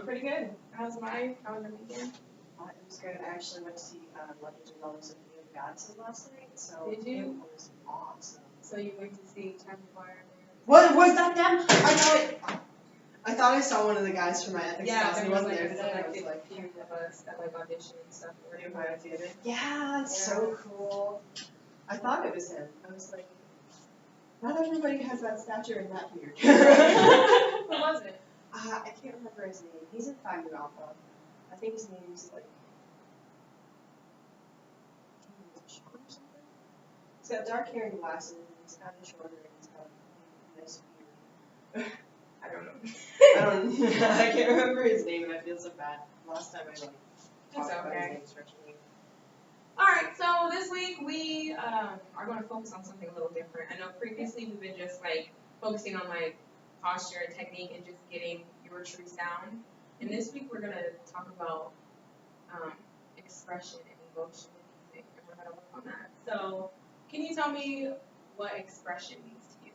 pretty good. How's your weekend? It was good. I actually went to see Legend of Zelda Symphony of the Gods last night, so Did you? it was awesome. So you went to see Chapter Fire? What was that them? I thought I saw one of the guys from my ethics class, and he wasn't there today. I was like, few of us that like audition and stuff. yeah, it's so cool. I thought it was him. I was like, not everybody has that stature and that beard. Who was it? I can't remember his name. He's in 5 New Alpha. I think his name's like. Sean or something? He's got dark hair and glasses, and he's kind of shorter, and he's got a nice beard. I don't know. I can't remember his name, and I feel so bad. Last time I talked about his name structurally. Alright, so this week we are going to focus on something a little different. I know previously we've been just like focusing on like posture and technique and just getting your true sound. And this week we're going to talk about expression and emotion in music, and we're going to work on that. So, can you tell me what expression means to you?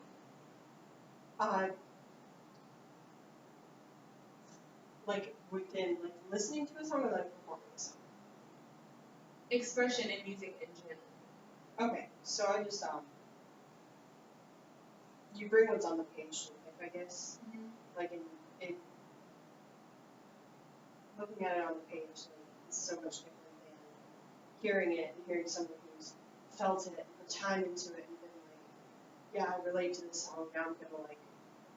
Like within like listening to a song or like performing a song? Expression in music in general. Okay, so I just you bring what's on the page to life, I guess. Mm-hmm. Like in looking at it on the page, like, it's so much different than hearing it and hearing someone who's felt it and put time into it and been like, yeah, I relate to this song. Now I'm gonna like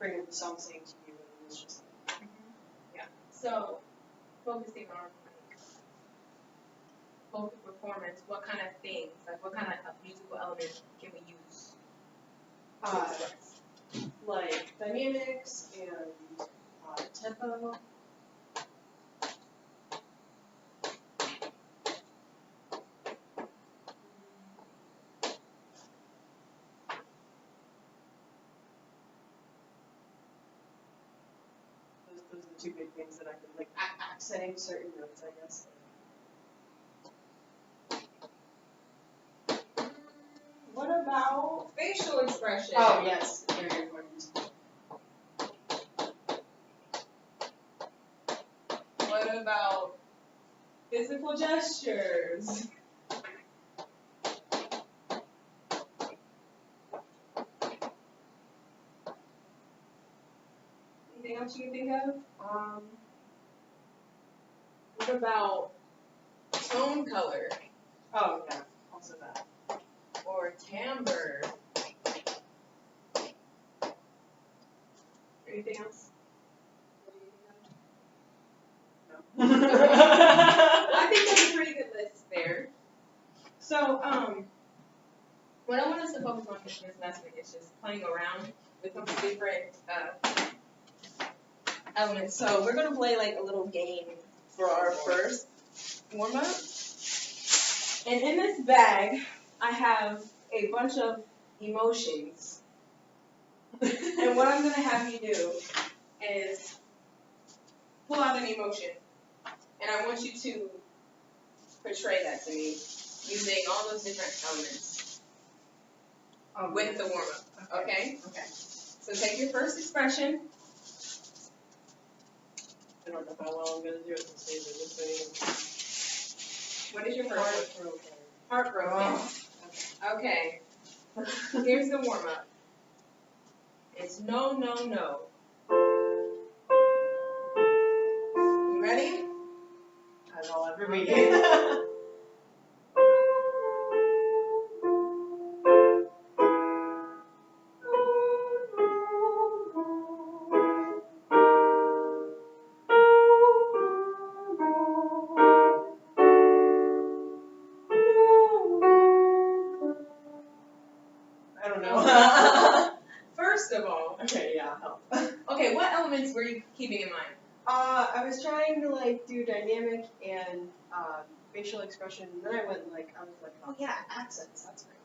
bring up the song saying to you, and it's just like, yeah. So focusing on like vocal performance, what kind of things, like what kind of musical elements can we use? Like dynamics and tempo. Those are the two big things that I can like accenting certain notes, I guess. What about facial expression? Oh yes, very important. What about physical gestures? Anything else you can think of? What about tone color? Oh yeah, also that. Or timbre? Anything else? No. I think that's a pretty good list there. So, what I want us to focus on this lesson is just playing around with some different elements. So we're gonna play like a little game for our first warm up. And in this bag, I have a bunch of emotions. And what I'm gonna have you do is pull out an emotion. And I want you to portray that to me using all those different elements with the warm-up. Okay? Okay. So take your first expression. I don't know how well I'm going to do it this day, What is your first one? Heartbroken. Heartbroken. Okay. Here's the warm-up. It's no, no, no. You ready? As I'll ever be. I don't know. First of all, Okay, yeah, help. okay, what elements were you keeping in mind? I was trying to like do dynamic and facial expression, and then I was like, oh yeah, accents, that's great.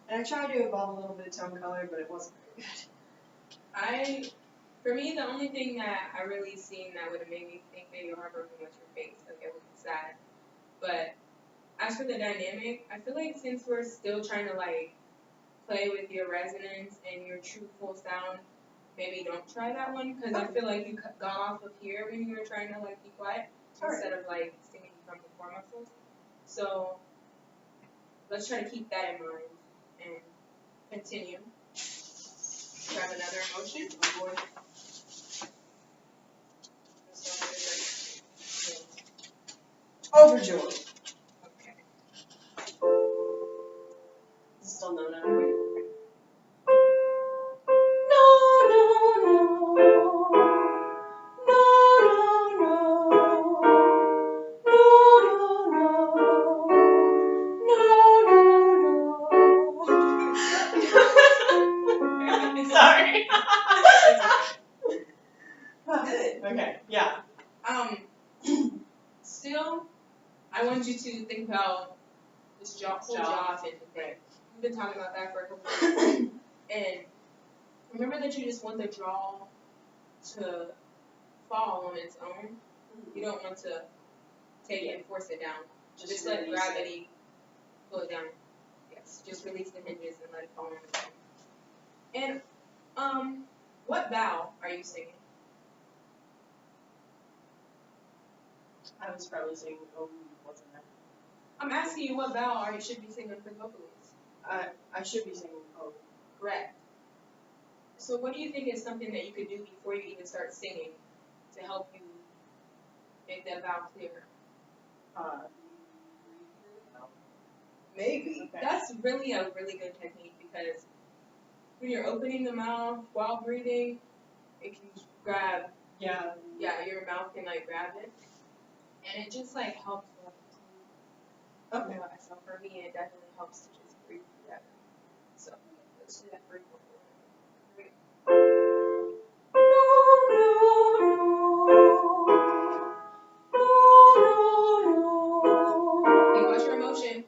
And I tried to involve a little bit of tone color, but it wasn't very good. For me, the only thing that I really seen that would have made me think maybe heartbroken was your face. Like, it was sad. But as for the dynamic, I feel like since we're still trying to like play with your resonance and your true full sound, maybe don't try that one because I feel like you got off of here when you were trying to like be quiet instead of like singing from the core muscles. So let's try to keep that in mind and continue. Grab another emotion. Overjoyed. Okay. Still no, no. No, no, no. No, no, no. No, no, no. No, no, no. Sorry. Good. Okay, yeah. Still, I want you to think about this whole jaw thing. Right. We've been talking about that for a couple of minutes. And remember that you just want the jaw to fall on its own. You don't want to take it and force it down. Just let gravity pull it down. Yes. Just release the hinges and let it fall on its own. And what vowel are you singing? I was probably singing wasn't I? I'm asking you what vowel you should be singing for vocalists. I should be singing Correct. So what do you think is something that you could do before you even start singing to help you make that vowel clearer? Maybe. Okay. That's really a really good technique because when you're opening the mouth while breathing, it can grab. Yeah. Yeah, your mouth can like grab it, and it just like helps. Okay. So for me, it definitely helps to just breathe together. So let's do that for you. Hey, watch your emotion.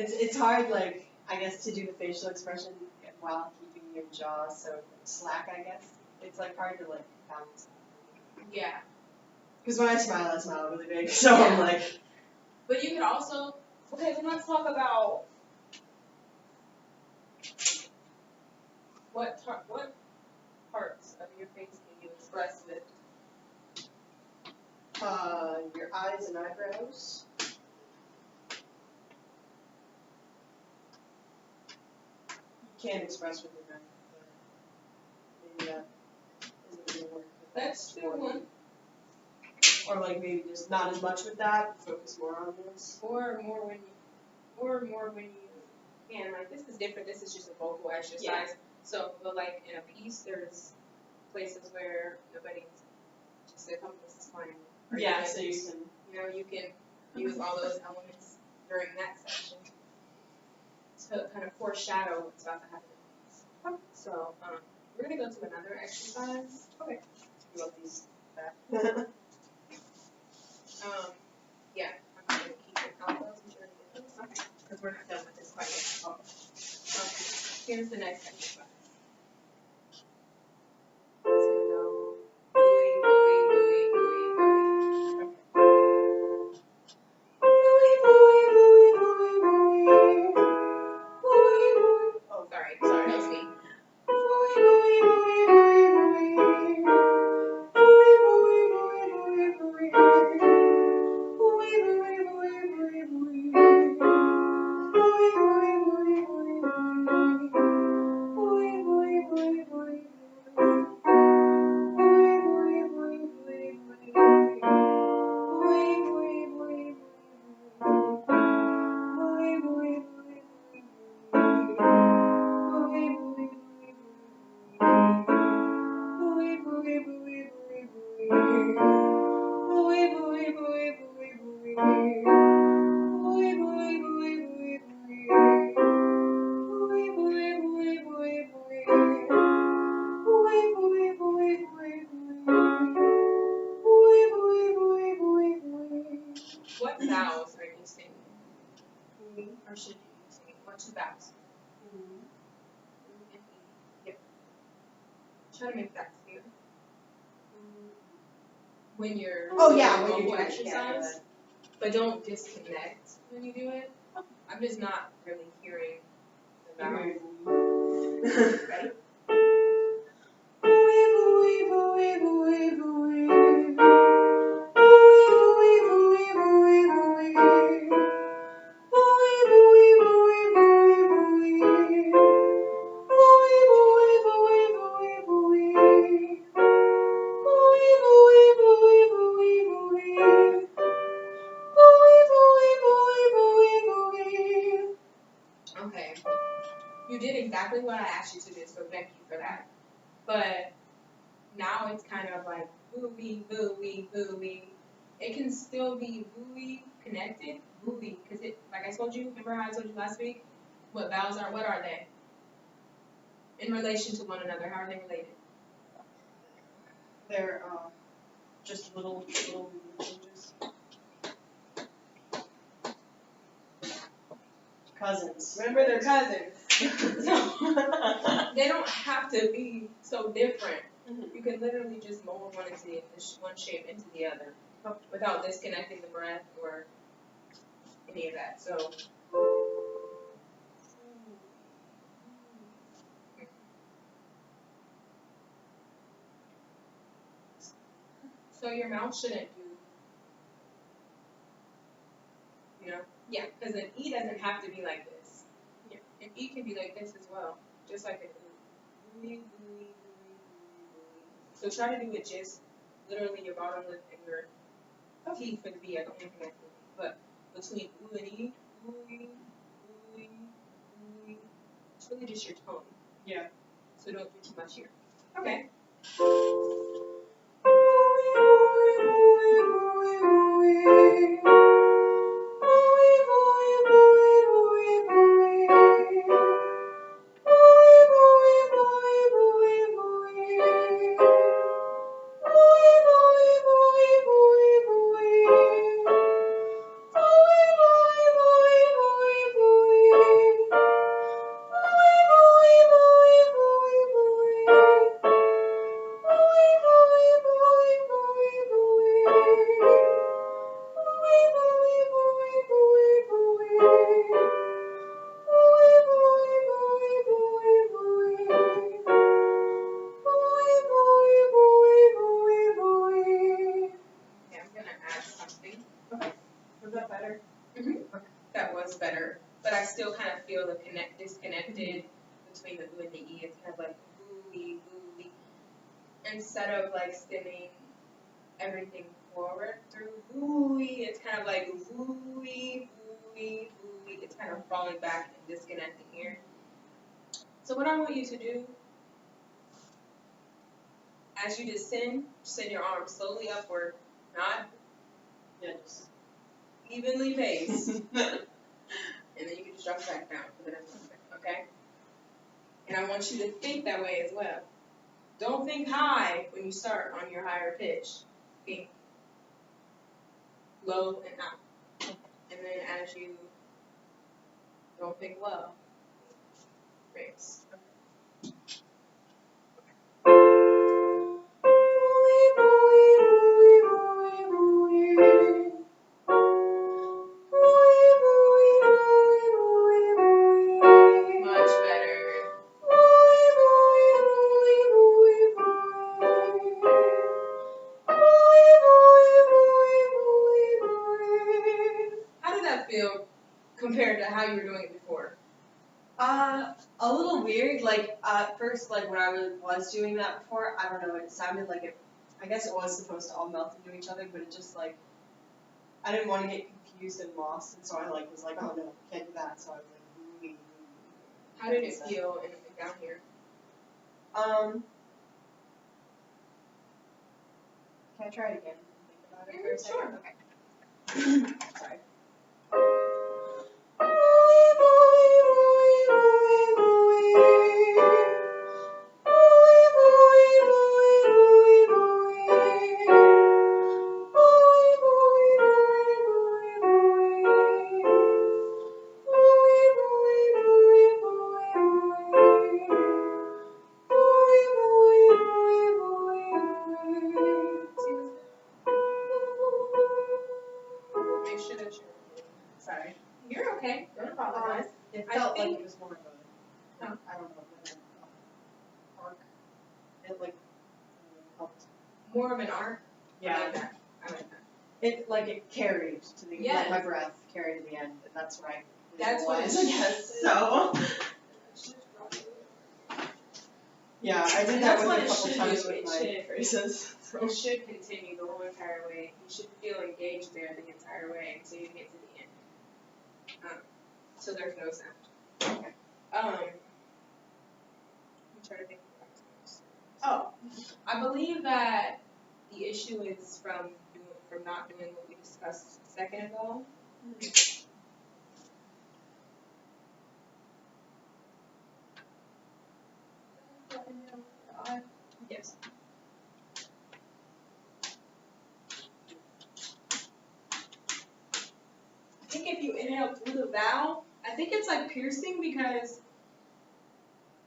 It's hard, like, I guess, to do the facial expression while keeping your jaw so slack, I guess. It's, like, hard to, like, balance. Yeah. Because when I smile really big, so I'm like... But you could also... Okay, then let's talk about... What parts of your face can you express with? Your eyes and eyebrows. You can't express with your mouth, but maybe that isn't going to work. That's true one. Or like maybe just not as much with that, focus more on this. Or more when you can. Like this is different. This is just a vocal exercise. Yeah. So, but like in a piece, there's places where nobody's just a couple of smiling. Yeah, so you can. You can use all those elements during that section to kind of foreshadow what's about to happen. So, we're gonna go to another exercise. Okay. You love these back. Yeah, I'm gonna keep your elbows and sure to get those. Okay. Because we're not done with this quite yet. Okay. Here's the next exercise. It's gonna go buoy, buoy, buoy, buoy, buoy. Buoy, buoy, buoy, buoy, buoy. Buoy, buoy. Oh, sorry, that was me. Buoy, buoy, buoy, buoy, buoy. Buoy, buoy, buoy, buoy, buoy. Buoy, buoy, buoy, buoy, buoy. Buoy, buoy, buoy, buoy, buoy. Or should you be singing? What two vowels? Yep. Try to make that clear. When you're Oh yeah, doing when you're vocal doing exercise, but don't disconnect when you do it. I'm just not really hearing the vowel. Ready? Okay. You did exactly what I asked you to do, so thank you for that. But now it's kind of like booey, booey, booey. It can still be booey connected, booey, because it, like I told you, remember how I told you last week? What vowels are, what are they? In relation to one another, how are they related? They're just little changes. Cousins. Remember, they're cousins. So, they don't have to be so different. You can literally just mold one into one shape into the other without disconnecting the breath or any of that. So your mouth shouldn't do, yeah, because an E doesn't have to be like this. Yeah. An E can be like this as well, just like an ooh. Ooey, ooey, ooey, ooey, ooey. So try to do it just literally your bottom lip and your teeth for the B. I don't think that's moving, but between ooh and E, ooey, ooey, ooey. It's really just your tone. Yeah. So don't do too much here. Okay. That was better, but I still kind of feel the disconnected between the ooh and the E. It's kind of like ooey, ooey. Instead of like stemming everything forward through ooey, it's kind of like ooey, ooey, ooey. It's kind of falling back and disconnecting here. So what I want you to do, as you descend, send your arms slowly upward, not Yes. evenly paced. And then you can just drop it back down for the next one, okay? And I want you to think that way as well. Don't think high when you start on your higher pitch. Think low and up. And then as you don't think low, raise. Much better. How did that feel compared to how you were doing it before? A little weird. Like at first, like when I was doing that before, I don't know. It sounded like it. I guess it was supposed to all melt into each other, but it just like I didn't want to get confused and lost, and so I like was like, oh no, can't do that. So I was like, ooey. How did it feel down here? Can I try it again? Think about it for a second. Sure. Okay. Sorry. was. It I felt like think- it was more of a, I don't know, like arc. It like helped. More of an arc. I Yeah. like that. I like that. It like it carried to the Yes. like my breath carried to the end, and that's right. That's what it was, I guess. So yeah, I did that That's with what a it couple should times do. with It my should. phrases. So. It should continue the whole entire way. You should feel engaged there the entire way until you get to the end. So there's no sound. Okay. I'm trying to think of what I was going to say. I believe that the issue is from not doing what we discussed a second ago. Yes. I think if you inhale through the valve, I think it's like piercing because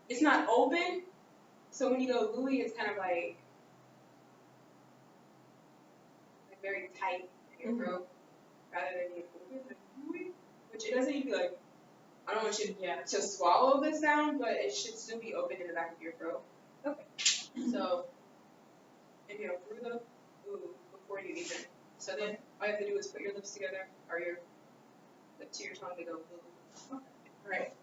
it's not open. So when you go Louis, it's kind of like very tight in your throat, rather than you open like Louis, which it doesn't even be like. I don't want you to swallow the sound, but it should still be open in the back of your throat. Okay. So inhale through the ooh before you even. So then all you have to do is put your lips together or your lip to your tongue to go ooh. Okay. All right.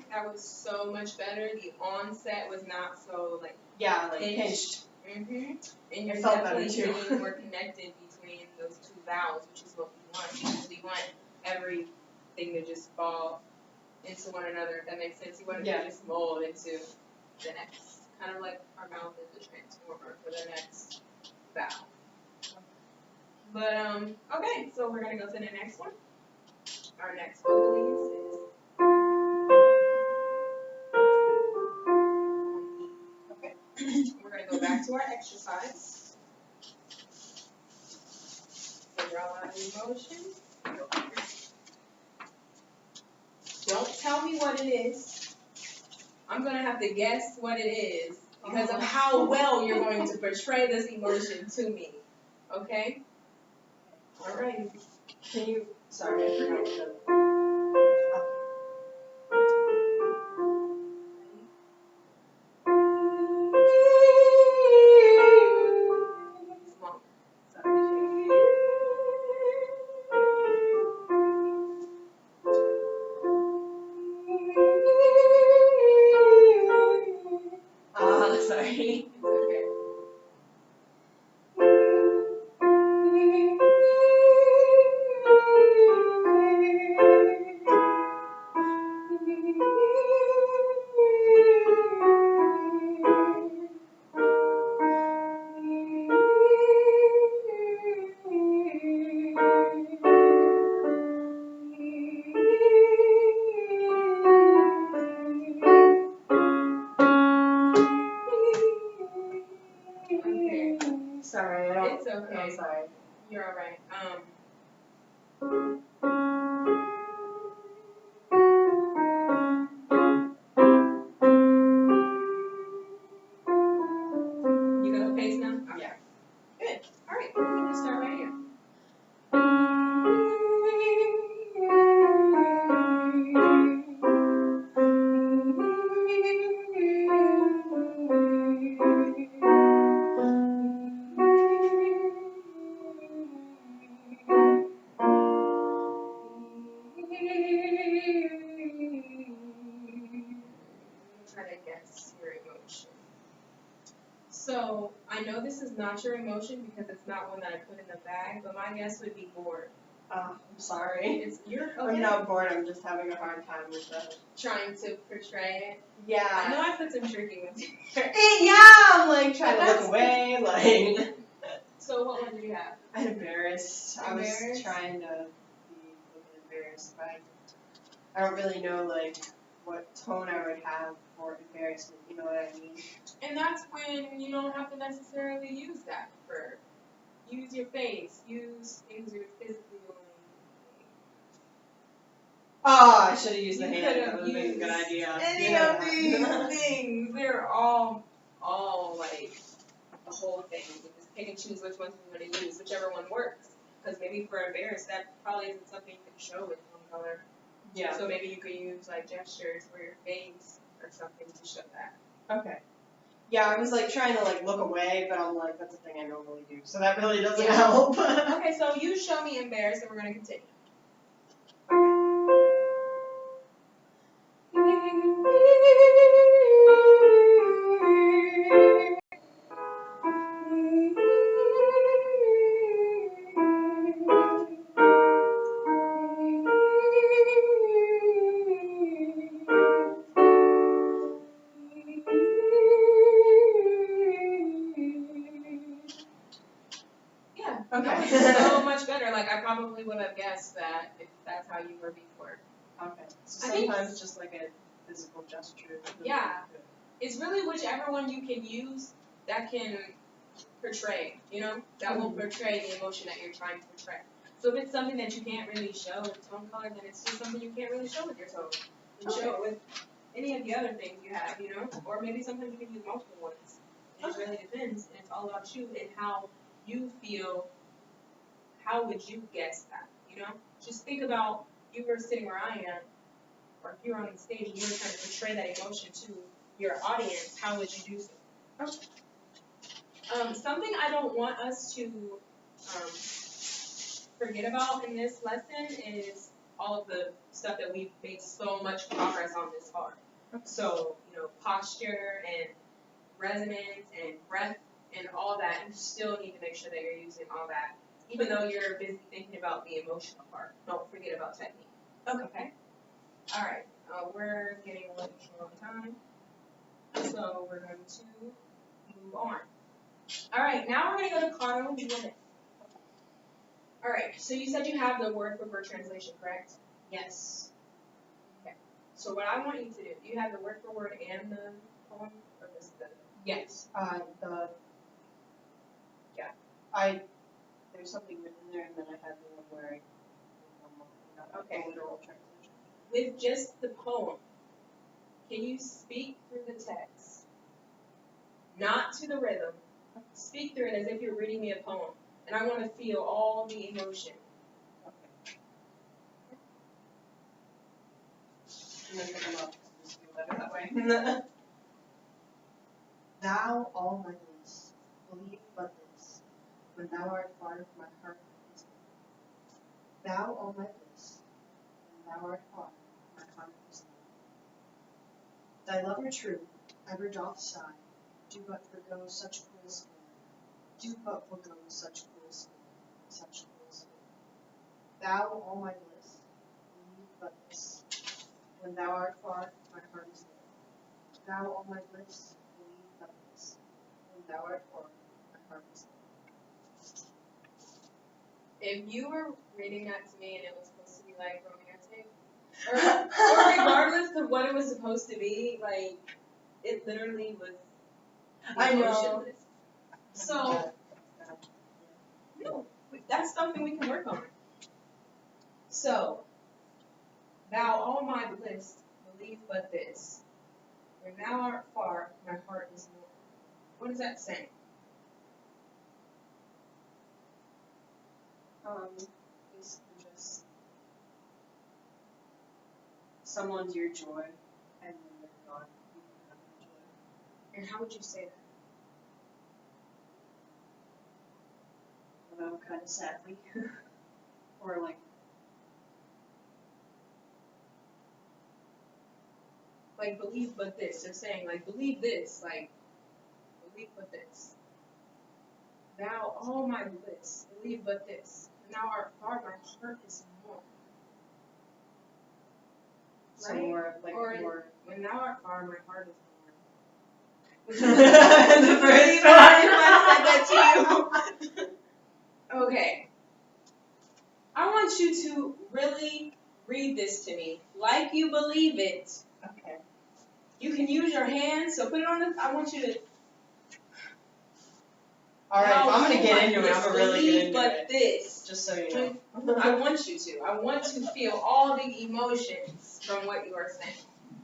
That was so much better. The onset was not so like pinched. And you're It felt definitely better, too. feeling more connected between those two vowels, which is what we want. Because we want everything to just fall into one another, if that makes sense. You want it to just mold into the next. Kind of like our mouth is a transformer for the next vowel. But, okay, so we're going to go to the next one. Our next vocalese is okay. We're going to go back to our exercise. So draw out emotion. Don't tell me what it is. I'm going to have to guess what it is because of how well you're going to portray this emotion to me. Okay? All right. Can you? Sorry, I forgot what the. Sorry. It's okay. Okay. Sorry, I don't. It's okay. I'm sorry. You're alright. You got a pace now? Okay. Yeah. Good. Alright, we can just start right here. Try to guess your emotion. So, I know this is not your emotion because it's not one that I put in the bag, but my guess would be bored. I'm sorry. You're okay. I'm not bored, I'm just having a hard time with the. Trying to portray it. Yeah. I know I put some tricking with you. I'm like trying to look away, like. So what one did you have? I had embarrassed. I was Embarrassed? trying to be embarrassed, but I don't really know like what tone I would have for embarrassment. You know what I mean? And that's when you don't have to necessarily use that for. Use your face. Use things you're physically doing. Oh, I should have used the You hand. could That have would have been a used good idea. any You know of that. these things. They're all like the whole thing. You just pick and choose which ones you want to use, whichever one works. Because maybe for embarrassed, that probably isn't something you can show with one color. Yeah. So maybe you could use like gestures for your face or something to show that. Okay. Yeah, I was like trying to like look away, but I'm like, that's a thing I normally do, so that really doesn't Yeah. help. Okay, so you show me embarrassed, and we're gonna continue. Yeah. Okay. That was so much better. Like I probably would have guessed that if that's how you were before. Okay. So I think- sometimes just like a physical gesture. is really Yeah. good. It's really whichever one you can use that can portray, that will portray the emotion that you're trying to portray. So if it's something that you can't really show with tone color, then it's just something you can't really show with your tone. You can show it with any of the other things you have, or maybe sometimes you can use multiple ones. It just really depends, and it's all about you and how you feel. How would you guess that, Just think about you were sitting where I am, or if you were on the stage and you were trying to portray that emotion to your audience, how would you do so? Something I don't want us to forget about in this lesson is all of the stuff that we've made so much progress on this far. So, posture and resonance and breath and all that, you still need to make sure that you're using all that, even though you're busy thinking about the emotional part. Don't forget about technique. Okay? All right. We're getting a little short on time, so we're going to move on. All right, now we're going to go to Caro Juliet. All right, so you said you have the word for word translation, correct? Yes. Okay. So what I want you to do you have the word for word and the poem, or just the? Yes. There's something written there, and then I have the one where Okay. the literal translation. With just the poem, can you speak through the text? Not to the rhythm. Speak through it as if you're reading me a poem. And I want to feel all the emotion. Okay. I'm gonna pick them up. Just feel better that way. Thou, all my bliss, believe but this, when thou art far, my heart is near. Thou, all my bliss, when thou art far, my heart is near. Thy lover true, ever doth sigh, do but forgo such cruel scorn. Do but forgo such cruel scorn, such cruel scorn. Thou, all my bliss, believe but this, when thou art far, my heart is near. Thou, all my bliss, believe but this, when thou art far, my heart is near. If you were reading that to me and it was supposed to be like romantic, or regardless of what it was supposed to be, like it literally was emotionless. So no, that's something we can work on. So, thou all my bliss, believe but this. When thou art far, my heart is near. What is that saying? Basically just someone's your joy, and then they're gone. You don't have your joy. And how would you say that? I don't know, kind of sadly, or Like, believe but this. They're saying, like, believe this. Like, believe but this. Thou all my bliss, believe but this. When thou art far, my heart is more. some more more. When thou art far, my heart is more. Which The is first really one. I said that to you. Okay. I want you to really you believe it. Okay. You can use your hands, so put it on the, I want you to. Alright, Now, I'm gonna get into it. I'm gonna really get into but it. this. Just so you know. I want you to. I want to feel all the emotions from what you are saying.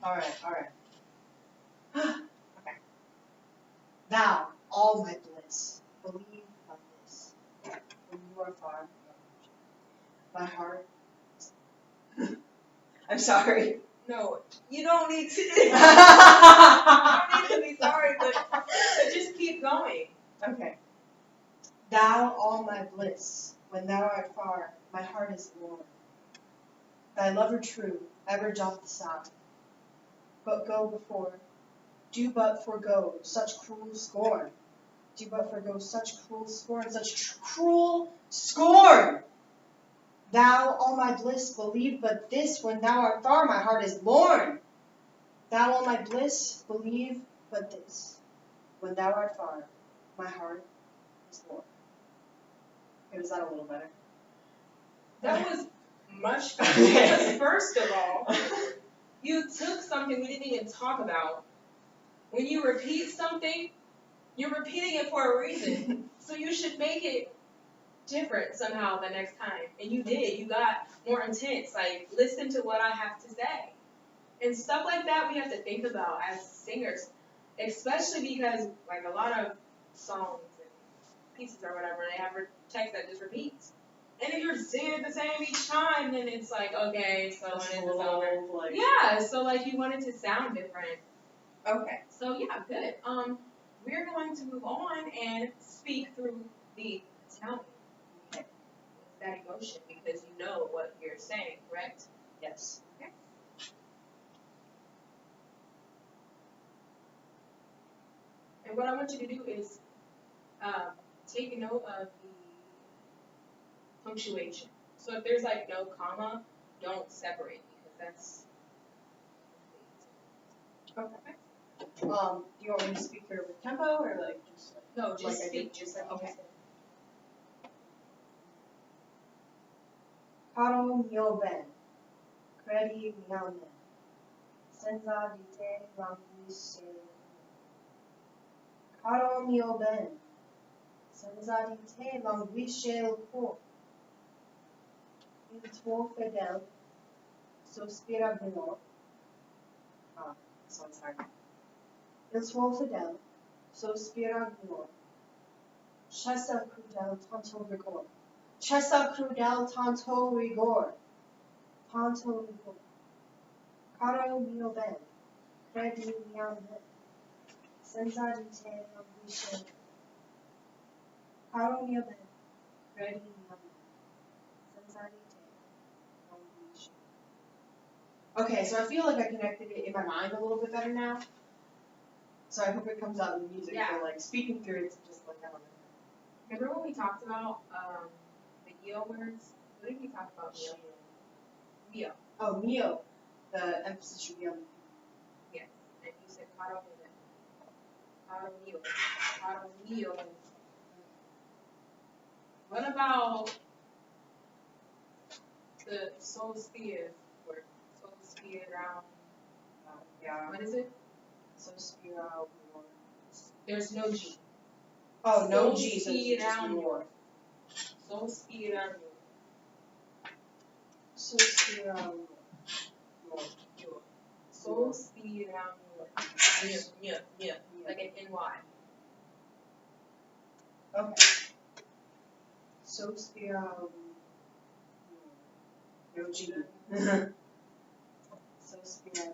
Alright. Okay. Thou, all my bliss, believe on this. When you are far, my heart. I'm sorry. No, you don't need to. You don't need to be sorry, but just keep going. Okay. Thou, all my bliss, when thou art far, my heart is warm. Thy lover true, ever doth sigh. But go before, do but forego such cruel scorn. Do but forego such cruel scorn, such cruel scorn. Thou, all my bliss, believe but this, when thou art far, my heart is lorn. Thou, all my bliss, believe but this, when thou art far, my heart is lorn. Okay, was that a little better? That was much better. Because first of all, you took something we didn't even talk about. When you repeat something, you're repeating it for a reason. So you should make it different somehow the next time. And you did. You got more intense. Like, listen to what I have to say. And stuff like that we have to think about as singers. Especially because, like, a lot of songs and pieces or whatever, they have a text that just repeats. And if you're singing it the same each time, then it's like, okay, so when is this over? Like, Yeah, so like you want it to sound different. okay. So yeah, good. We're going to move on and speak through the Italian. Okay. That emotion, because you know what you're saying, correct? Yes. Okay. And what I want you to do is take note of the punctuation. So if there's like no comma, don't separate because that's Okay. Do you want me to speak here with tempo or like just like no, just like speak, just like okay. you said. Caro mio ben, credi mia me, senza di te languisce. Caro mio ben, senza di te languisce il cuore. Il tuo fedel sospira vino. This one's hard. Il tuo fedel sospira vino. Cessa crudel tanto rigor. Cessa crudel tanto rigor. Tanto rigor. Caro mio ben, credi mia me. Senza di te languisce. Caro mio ben, credi mia me. Senza di te languisce. Okay, so I feel like I connected it in my mind a little bit better now. So I hope it comes out in the music. Yeah. So like speaking through it's just like I don't know. Remember when we talked about the io words? What did we talk about io? Mio. Oh, mio. The emphasis should be on the Yes. And you said caro mio. Caro mio. Caro mio. What about the sospir word? Sospira. yeah. What is it? Sospira war. There's no G. Oh, no G, so it's just Sospira war. Sospira. Sospira war. Sospira. Yeah. Like an NY. Okay. Sospira war. No G. Sospira.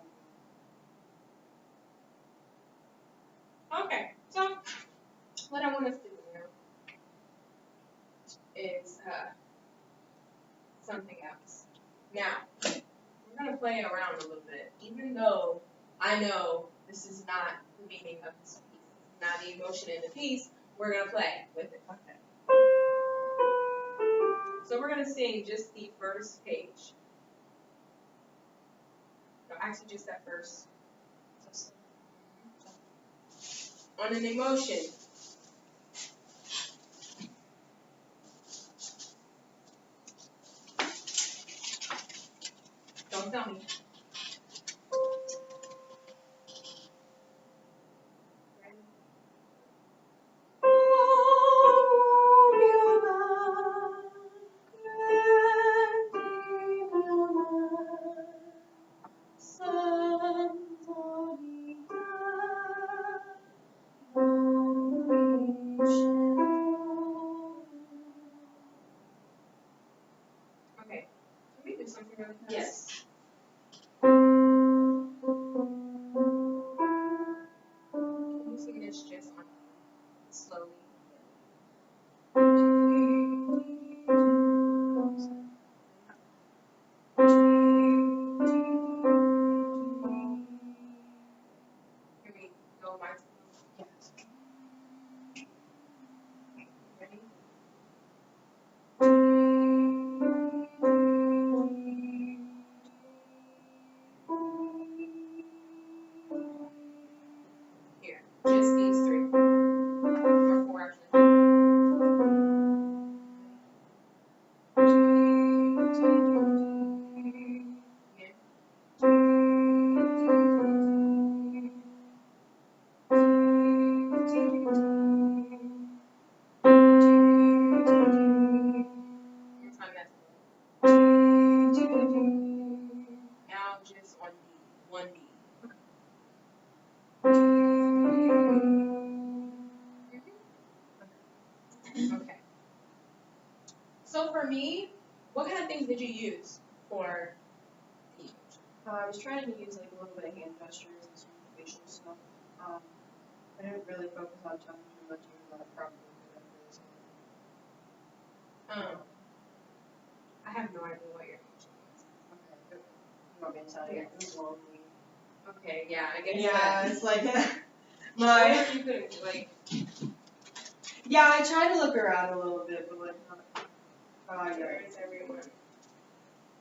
Okay, so what I want us to do now is something else. Now, we're going to play around a little bit, even though I know this is not the meaning of this piece, not the emotion in the piece, we're going to play with it. Okay. So we're going to sing just the first page. No, actually just that first. On an emotion. Don't tell me. really fast? Yes. Can you sing this just on slowly? Here we go, my Yes. ready? Here, just these three. Or four actually. Again. Your time, that's now just on D, one D. Okay. So for me, what kind of things did you use for the emotion? I was trying to use like a little bit of hand gestures and some facial stuff. I didn't really focus on tongue too much, even though I probably could have really. I have no idea what your emotion was. Okay. You want me to tell you? It was lonely. Okay, yeah, I guess. Yeah, it's like Or you could like. Yeah, I tried to look around a little bit, but like not. Where is everyone?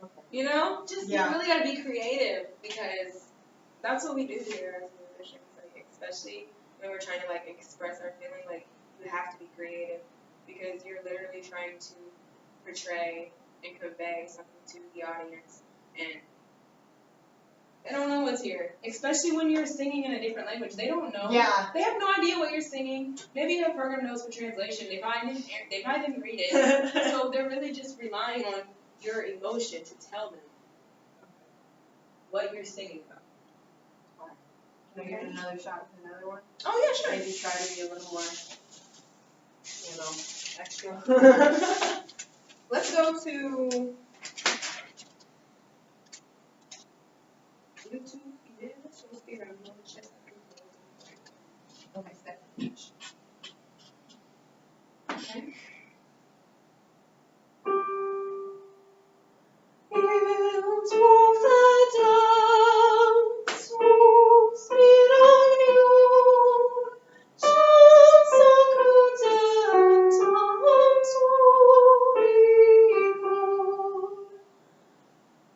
Okay. You know, just Yeah. you really gotta be creative because that's what we do here as musicians, like especially when we're trying to like express our feeling. Like you have to be creative because you're literally trying to portray and convey something to the audience, and they don't know what's here. Especially when you're singing in a different language, they don't know. Yeah. They have no idea what you're singing. Maybe a program knows for translation. They probably didn't read it, so they're really just relying on your emotion to tell them what you're singing about. Can I give it another shot with another one? Oh yeah, sure. Maybe try to be a little more, Extra. Let's go to YouTube. Yeah, let's go see around. Okay, second page. Okay.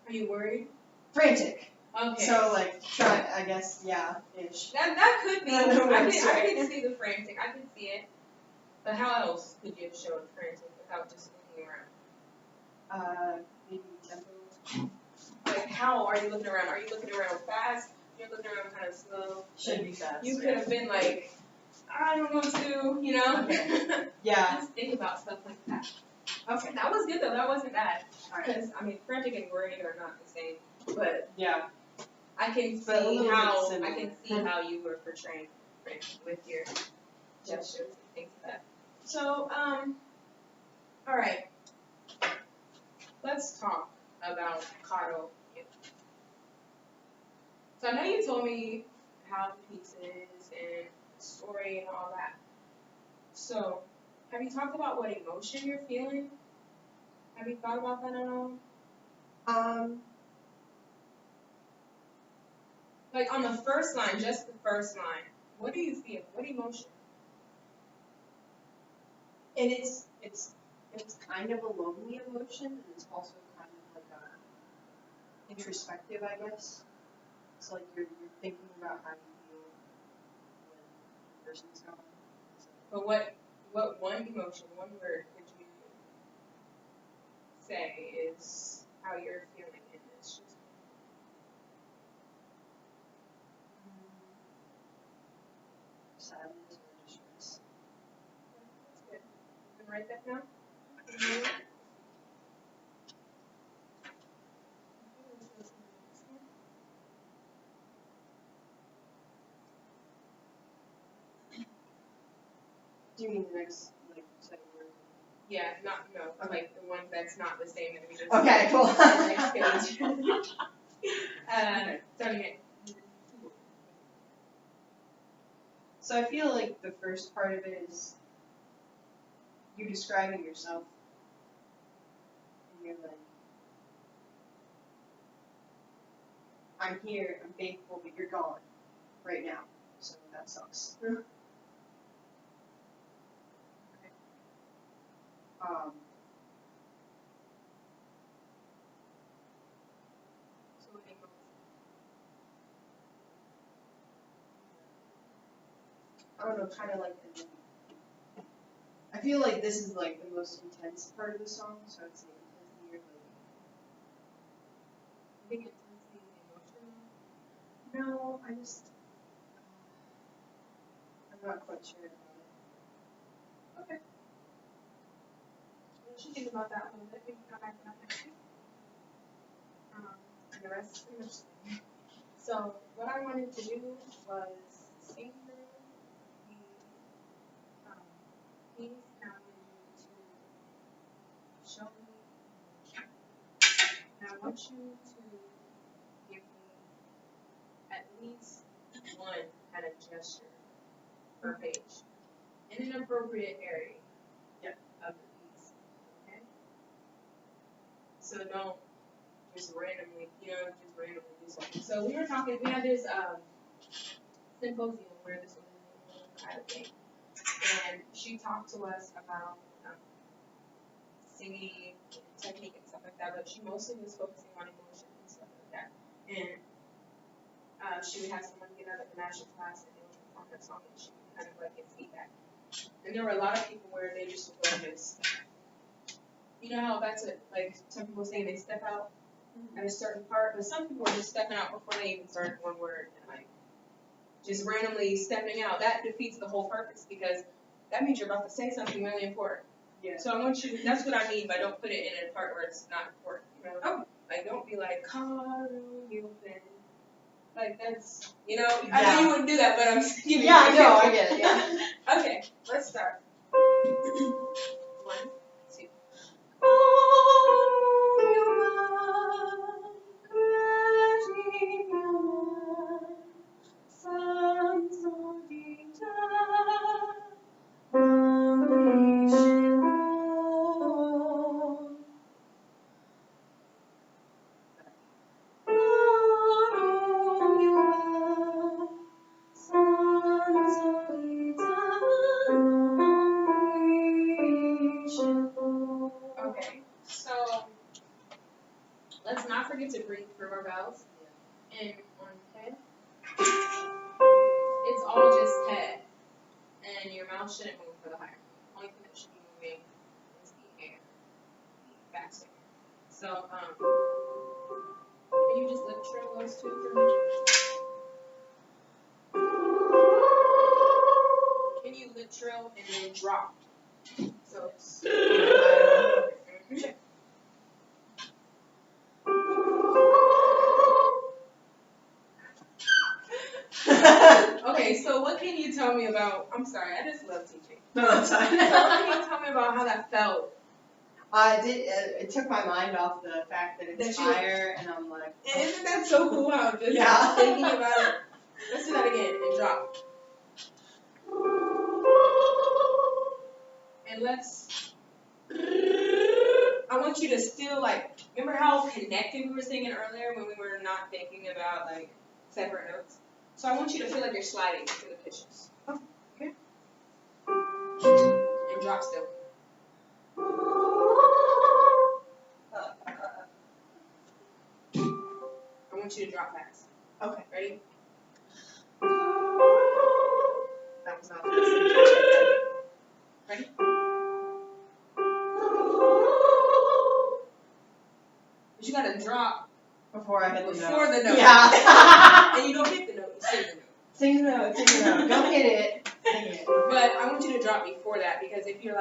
Are you worried? Frantic. Okay. So like try, I guess, yeah, ish. That could be. I don't know I what to say. can see the frantic. I can see it. But how else could you have showed frantic without just looking around? Maybe tempo. Like how are you looking around? Are you looking around fast? You're looking around kind of slow. Should be fast. You could have been like, I don't know what to do, you know? Okay. Yeah. Just think about stuff like that. Okay. That was good though. That wasn't bad. Alright. Because I mean, frantic and worried are not the same. But Yeah. I can But a see little how bit I can see similar. how you were portraying frantic with your gestures and things like that. So, all right. Let's talk about Caro. So I know you told me how the piece is and the story and all that. So, have you talked about what emotion you're feeling? Have you thought about that at all? Like on the first line, just the first line, what do you feel? What emotion? And it's kind of a lonely emotion, and it's also kind of like a introspective, I guess. It's like you're thinking about how you feel when the person's gone. But what one emotion, one word could you say is how you're feeling in this? Just Sadness or distress. that's good. You can write that down. Do you mean the next, like, second word? Yeah, like the one that's not the same that we just Okay, cool. Next page. Starting at So I feel like the first part of it is you describing yourself. And you're like, I'm here, I'm faithful, but you're gone right now. So that sucks. Okay. I don't know, kind of like I feel like this is like the most intense part of the song, so I'd say intensity or like. I think intensity and emotional. No, I'm not quite sure about it. Okay. You should think about that a little bit. We can come back to that next week. And the rest is pretty much the same. So what I wanted to do was sing through the piece, and I wanted you to show me, and I want you to give me at least one kind of gesture per page in an appropriate area of the piece. Okay? So don't just randomly do something. So we had this symposium where this woman had a thing, and she talked to us about singing technique and stuff like that, but she mostly was focusing on emotion and stuff like that. And she would have someone get up at the national class and they would perform that song, and she would kind of like get feedback. And there were a lot of people where they just would go just, you know how that's it, like some people say they step out at a certain part, but some people are just stepping out before they even started one word, and like just randomly stepping out. That defeats the whole purpose, because that means you're about to say something really important. Yeah. So I want you, that's what I mean by don't put it in a part where it's not important, you know? Oh. Like don't be like, Carl, you been. Like that's, you know, Yeah. I know you wouldn't do that, but I'm giving Yeah, you I know, I get it, yeah. Okay, let's start. 1, 2. Okay, so let's not forget to breathe through our vowels. And on head, it's all just head. And your mouth shouldn't move for the higher. Only thing that should be moving is the air, the faster. So, can you just lip trill those two for me? Can you lip trill and then drop? So it's Okay, so what can you tell me about, I'm sorry, I just love teaching. No, that's fine. So what can you tell me about how that felt? It took my mind off the fact that it's higher, and I'm like, oh. Isn't that so cool how I'm just thinking about it? Let's do that again and drop. And I want you to still remember how connected we were singing earlier when we were not thinking about separate notes? So I want you to feel like you're sliding through the pitches. Okay? And drop still. I want you to drop fast. Okay. Ready? That was not the Ready? But you gotta drop before I hit the note. Before the note. Yeah. And you don't hit the note, you sing the note. Sing the note, sing the note. Don't hit it. Sing it. But I want you to drop before that, because if you're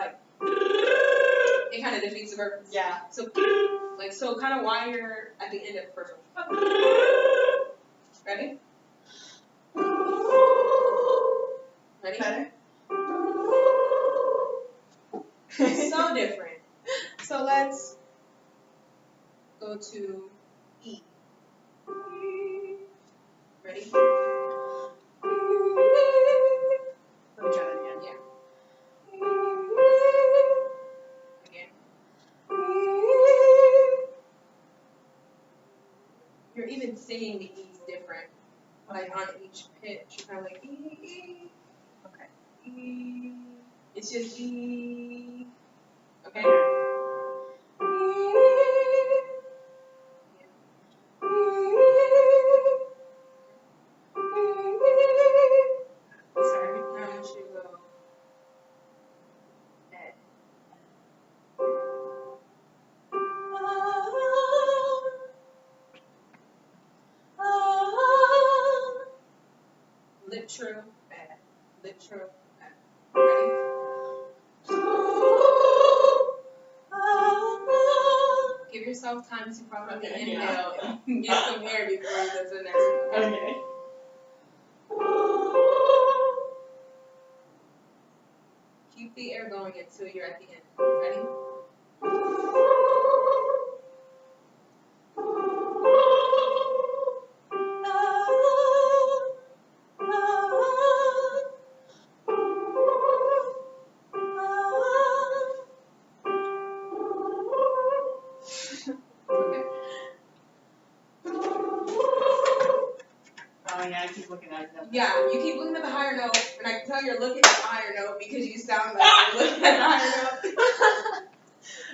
it kind of defeats the purpose. Yeah. So, so kind of while you're at the end of the first one. Ready? Ready? Better? so different. So let's go to E. Ready? Let me try that again. Yeah. Again. You're even singing the E's different. Like on each pitch. You're kind of like E. Okay. E. It's just E. Okay? Sorry. Now I want you to go. Lip trill, bad. Lip trill, bad. Ready? Give yourself time to probably inhale and get some air before you go to the next one. Okay. Keep the air going until you're at the end. Ready? Okay. Oh yeah, I keep looking at it. Yeah, you keep looking at the higher note, and I can tell you're looking at the higher note because you sound like you're looking at the higher note.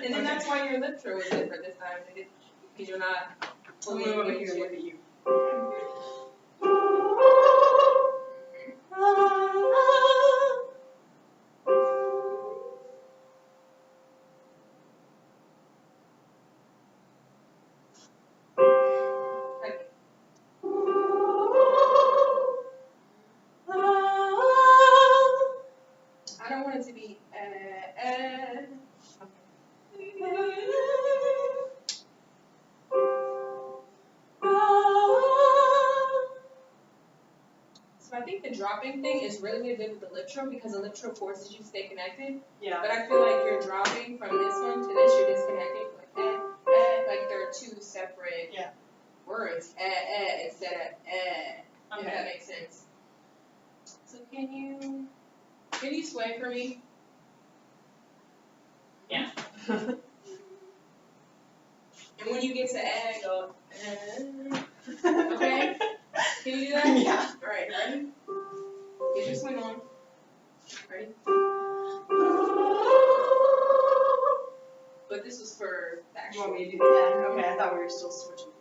And then that's why your lip trill was different this time, because you're not fully I'm over engaged. here. Look at you. I don't want it to be So I think the dropping thing is really, really good with the lip trill because the lip trill forces you to stay connected. Yeah. But I feel like you're dropping from this one to this, you're disconnecting. Like there are two separate words. Instead of if that makes sense. So can you sway for me? Yeah. And when you get to go okay? Can you do that? Yeah. Alright, ready? Get your swing on. Ready? But this was for the You actual. want me to do that? Okay, I thought we were still switching.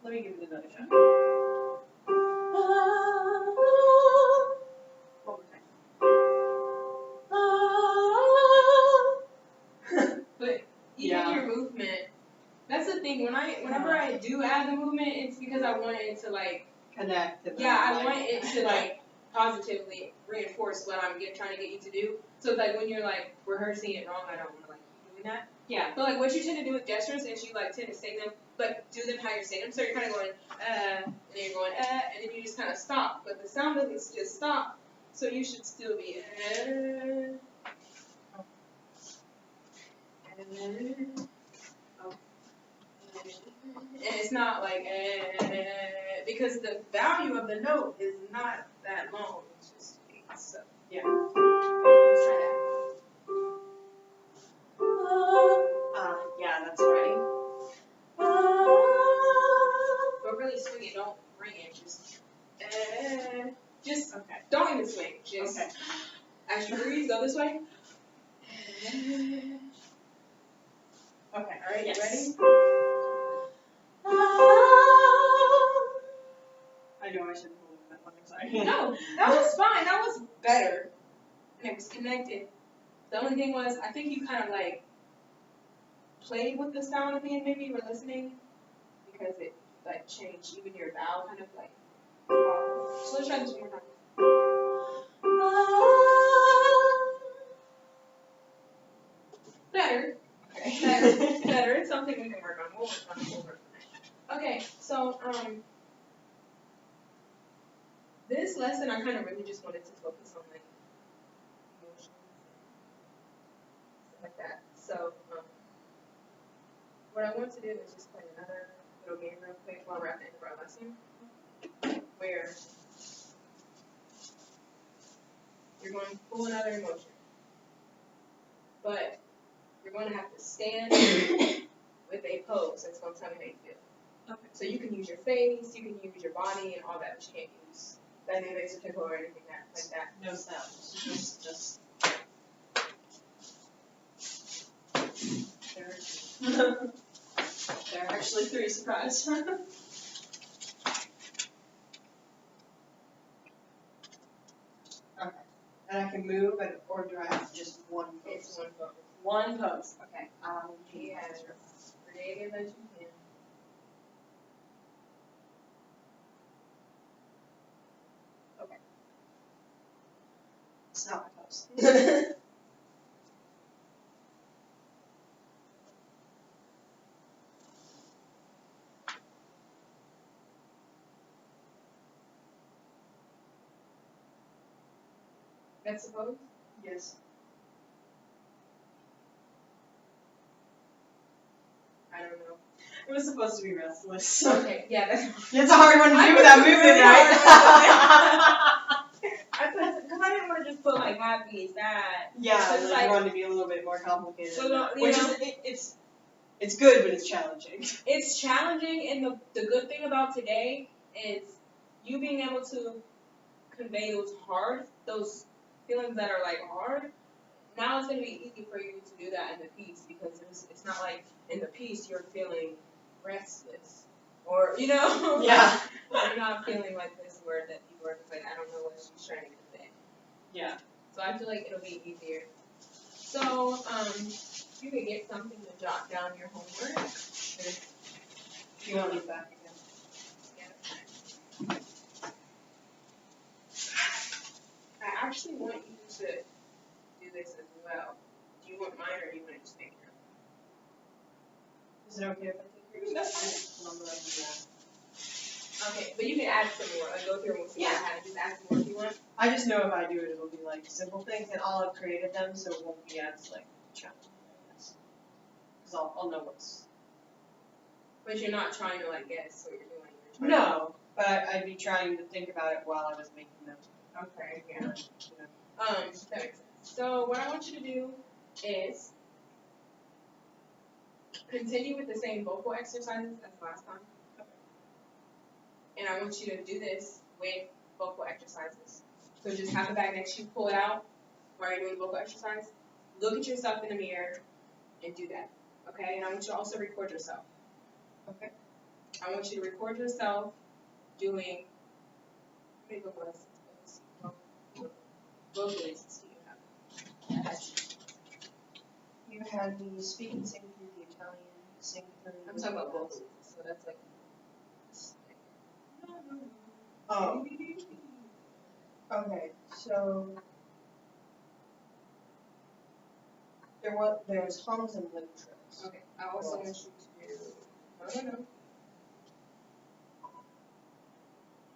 Let me give it another shot. One more time. But even your movement, that's the thing. Whenever I do add the movement, it's because I want it to like Connect. I want it to like positively reinforce what I'm trying to get you to do. So it's like when you're like rehearsing it wrong, I don't want to like keep doing that. Yeah. But like what you tend to do with gestures is you like tend to say them, but do them how you're saying them. So you're kind of going and then you're going and then you just kind of stop. But the sound doesn't just stop. So you should still be and it's not like because the value of the note is not that long. It's just so Yeah. let's try that. Yeah, that's right. But really swing it, don't ring it. Just Okay. don't even swing. Just Okay. as you breathe, go this way. Okay. All right, Yes. ready? I know I shouldn't hold that one. I'm sorry. No, that was fine. That was better. And it was connected. The only thing was, I think you kind of like played with the sound at the end, maybe you were listening, because it like changed even your vowel kind of like. So let's try this one more time. Better. Okay. Better. better. It's something we can work on. We'll work on it. Okay, so this lesson I kind of really just wanted to focus on like emotions and stuff like that. So what I want to do is just play another little game real quick while we're at the end of our lesson, where you're going to pull another emotion, but you're going to have to stand with a pose that's going to tell me how you feel. Okay. So you can use your face, you can use your body and all that, but you can't use dynamics or tempo or anything like that. No sounds. Just. There are actually 3, surprise. Okay. And I can move, or do I have just one pose? It's one pose. One pose. Okay. Yes. Creative as you can. Okay. It's not my pose. That's the pose? Yes. I don't know. It was supposed to be restless. Okay, yeah, that's It's a hard one to do without moving, right? Because I didn't want to just put like happy, sad. Yeah, So it's I wanted to be a little bit more complicated. So don't, which is it's good, but it's challenging. It's challenging, and the good thing about today is you being able to convey those feelings that are like hard. Now it's going to be easy for you to do that in the piece because it's not like in the piece you're feeling restless or, you know, Yeah. you're not feeling like this word that people are just like, I don't know what she's trying to convey. Yeah. So I feel like it'll be easier. So, you could get something to jot down your homework. You want me back again? Yeah. I actually want you to do this as well. Do you want mine or do you want to just take yours? Is it okay if I take yours? That's fine. Okay, but you can add some more. Like go through and see what I had. Just add some more if you want. I just know if I do it, it'll be like simple things, and I'll have created them, so it won't be as like challenging, I guess. Because I'll know what's. But you're not trying to like guess what you're doing. No, but I'd be trying to think about it while I was making them. Okay, yeah. That makes sense. So what I want you to do is continue with the same vocal exercises as last time. And I want you to do this with vocal exercises. So just have the bag next to you, pull it out while you're doing the vocal exercise. Look at yourself in the mirror and do that. Okay? And I want you to also record yourself. Okay? I want you to record yourself doing how many vocal lessons? Vocalists do you have? You had me speak and sing through the Italian, sing through. I'm talking about vocalists, so that's like. Oh. Okay, so there's hums and lip trips. Okay, I also want you to do no.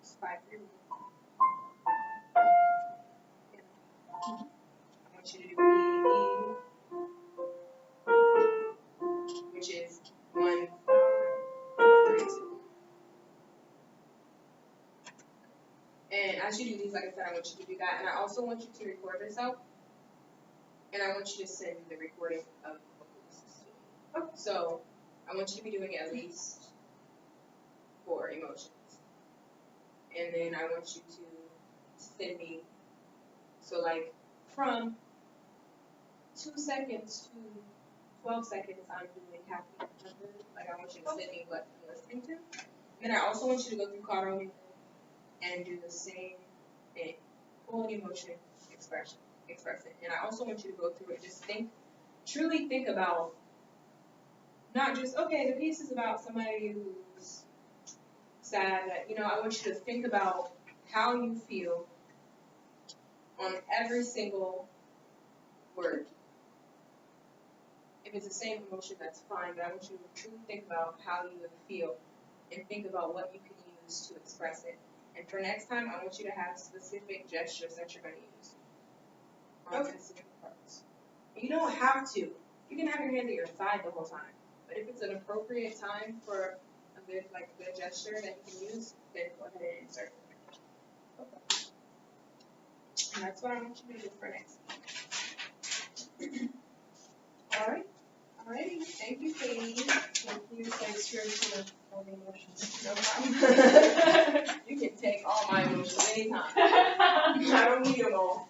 Spy through. I want you to do E, which is 1, 3, 2. And as you do these, like I said, I want you to do that. And I also want you to record yourself. And I want you to send the recording of the vocalists. Okay. So I want you to be doing at least 4 emotions. And then I want you to send me, so like from 2 seconds to 12 seconds, I'm doing happy. Like I want you to send me what I'm listening to. And I also want you to go through Caro and do the same thing. Full emotion, express it. And I also want you to go through it. Just truly think about, not just, okay, the piece is about somebody who's sad. I want you to think about how you feel on every single word. If it's the same emotion, that's fine, but I want you to truly think about how you would feel and think about what you can use to express it. And for next time, I want you to have specific gestures that you're going to use on specific parts. You don't have to. You can have your hands at your side the whole time. But if it's an appropriate time for a good gesture that you can use, then go ahead and insert it. Okay. And that's what I want you to do for next time. Alrighty. Thank you, Katie. Thank you. Thanks for all the emotions. No problem. You can take all my emotions anytime. I don't need them all.